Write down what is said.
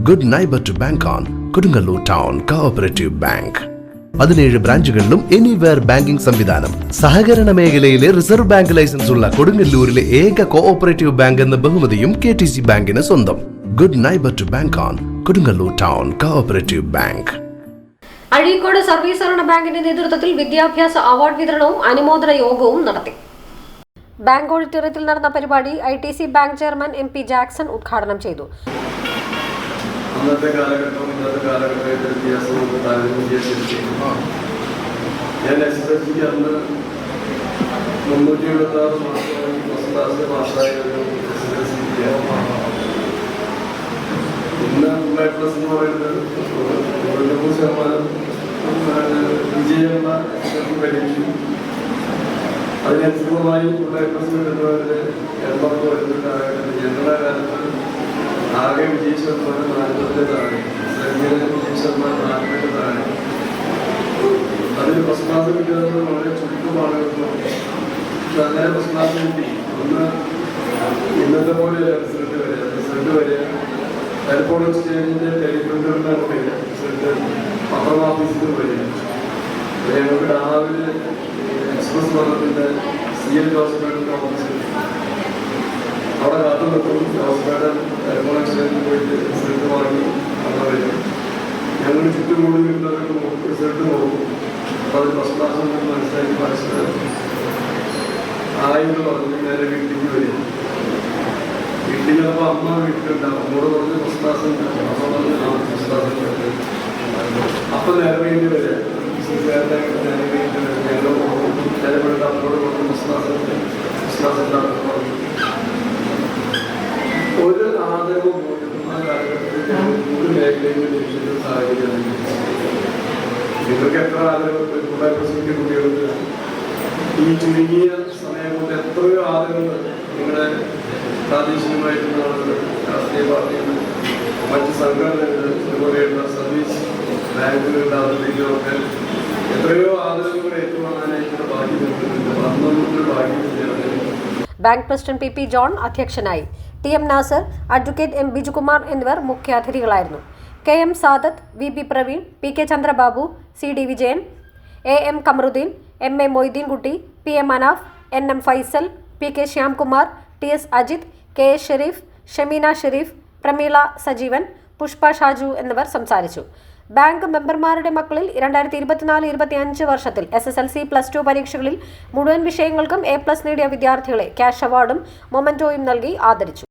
Good neighbor to bank on. Kodungalur Town Cooperative Bank. 17 ബ്രാഞ്ചുകളിലും anywhere banking സംവിധാനം. സഹകരണ മേഖലയിലെ റിസർവ് ബാങ്ക് ലൈസൻസ് ഉള്ള കൊടുങ്ങല്ലൂരിലെ ഏക കോഓപ്പറേറ്റീവ് ബാങ്ക് എന്ന ബഹുമതിയും KTC ബാങ്കിന് സ്വന്തം. Good neighbor to bank on. Kodungallur Town Cooperative Bank. Azhikode service സഹകരണ ബാങ്കിന്റെ നേതൃത്വത്തിൽ വിദ്യാഭ്യാസ അവാർഡ് വിതരണവും അനുമോദന യോഗവും നടത്തി. ബാങ്ക് ഓഡിറ്റോറിയത്തിൽ നടന്ന പരിപാടി ITC bank chairman MP Jackson ഉദ്ഘാടനം ചെയ്തു. അന്നത്തെ കാലഘട്ടം ഇന്നത്തെ കാലഘട്ടത്തിൽ വ്യത്യാസമുണ്ട്. ഞാൻ SSLC അന്ന് 376 മാസം പാസ്സായ ഒരു SSLC. ഇന്ന് ++ എന്ന് പറയുന്നത് 90% വിജയമുള്ള SSLC പരീക്ഷയും അതിനനുസൃതമായി ++ കിട്ടുന്നവരുടെ എണ്ണം വരുന്ന കാലഘട്ടത്തിൽ ഞങ്ങളുടെ കാലത്ത് ആകെ വിജയ ശതമാനം 40 താഴെ, വിജയ ശതമാനം 40 താഴെ. അതിൽ ++ കിട്ടുന്നത് വളരെ ചുരുക്കം ആളുകൾക്കും. പക്ഷെ അങ്ങനെ ++ കിട്ടി. ഒന്ന് ഇന്നത്തെ പോലെ റിസൾട്ട് വരെ ടെലിഫോൺ എക്സ്ചേഞ്ചിന്റെ ടെലിപ്രിന്ററിനാണ് വരിക. റിസൾട്ട് പത്രമാഫീസിലും വരിക. ഞങ്ങൾക്ക് രാവിലെ എക്സ്പ്രസ് പത്രത്തിന്റെ CL ജോസഫേട്ടന്റെ ഓഫീസിൽ അവിടെ കാത്തു നിൽക്കും. ജോസഫേട്ടൻ ടെലിഫോൺ എക്സ്ചേഞ്ചിൽ പോയിട്ട് റിസൾട്ട് വാങ്ങി അവിടെ വരും. ഞങ്ങൾ ചുറ്റും കൂടി നിന്നവർക്ക് റിസൾട്ട് നോക്കും. അപ്പോൾ അത് ++ മനസ്സിലാക്കി പരസ്പരം ആയെന്ന് പറഞ്ഞ് നേരെ വീട്ടിലേക്ക് വരും. വീട്ടിൽ ചിലപ്പോൾ അമ്മ വീട്ടിലുണ്ടാവും. അമ്മോട് പറഞ്ഞ് ++ ഉണ്ടാവും. അമ്മ പറഞ്ഞ് ++ അപ്പം നേരെ വേണ്ടി വരെ നേരെ വേണ്ടി വരും. ഞങ്ങൾ ചിലപ്പോഴത്തെ അമ്മോട് പറഞ്ഞ് ++ ഉണ്ടാവും. ഒരു ആദരവും പോലും ആ കാലഘട്ടത്തിൽ ഒരു മേഖലയിൽ ലഭിക്കുന്ന സാഹചര്യം. നിങ്ങൾക്ക് എത്ര ആദരവ് പ്രസംഗിക്കുന്ന കുട്ടികൾക്ക് ഈ ചുരുങ്ങിയ സമയം കൊണ്ട് എത്രയോ ആദരവുകൾ നിങ്ങളുടെ പ്രാദേശികമായിട്ടുള്ള ആളുകൾ, രാഷ്ട്രീയ പാർട്ടികൾ, മറ്റ് സംഘടനകൾ, ഇതുപോലെയുള്ള സർവീസ് ബാങ്കുകളുടെ ആദരവിലൊക്കെ എത്രയോ ആദരവുകൾ ഏറ്റുവാങ്ങാനായിട്ടുള്ള ഭാഗ്യം നിൽക്കുന്നുണ്ട്. അന്നൊന്നും ഭാഗ്യമില്ല. ബാങ്ക് പ്രസിഡന്റ് PP ജോൺ അധ്യക്ഷനായി. TM Nasar, advocate M Bijukumar എന്നിവർ മുഖ്യാതിഥികളായിരുന്നു. KM Sadath, VB Praveen, PK Chandrababu, CD Vijayan, AM Kamaruddin, MA Moideenkutty, PM Manaf, NM Faisal, PK Shyamkumar, TS Ajith, KS Sharif, Shameena Sharif, Prameela Sajeevan, Pushpa Shaju എന്നിവർ സംസാരിച്ചു. ബാങ്ക് മെമ്പർമാരുടെ മക്കളിൽ 2024-25 വർഷത്തിൽ SSLC +2 പരീക്ഷകളിൽ മുഴുവൻ വിഷയങ്ങൾക്കും A+ നേടിയ വിദ്യാർത്ഥികളെ ക്യാഷ് അവാർഡും മൊമെന്റോയും നൽകി ആദരിച്ചു.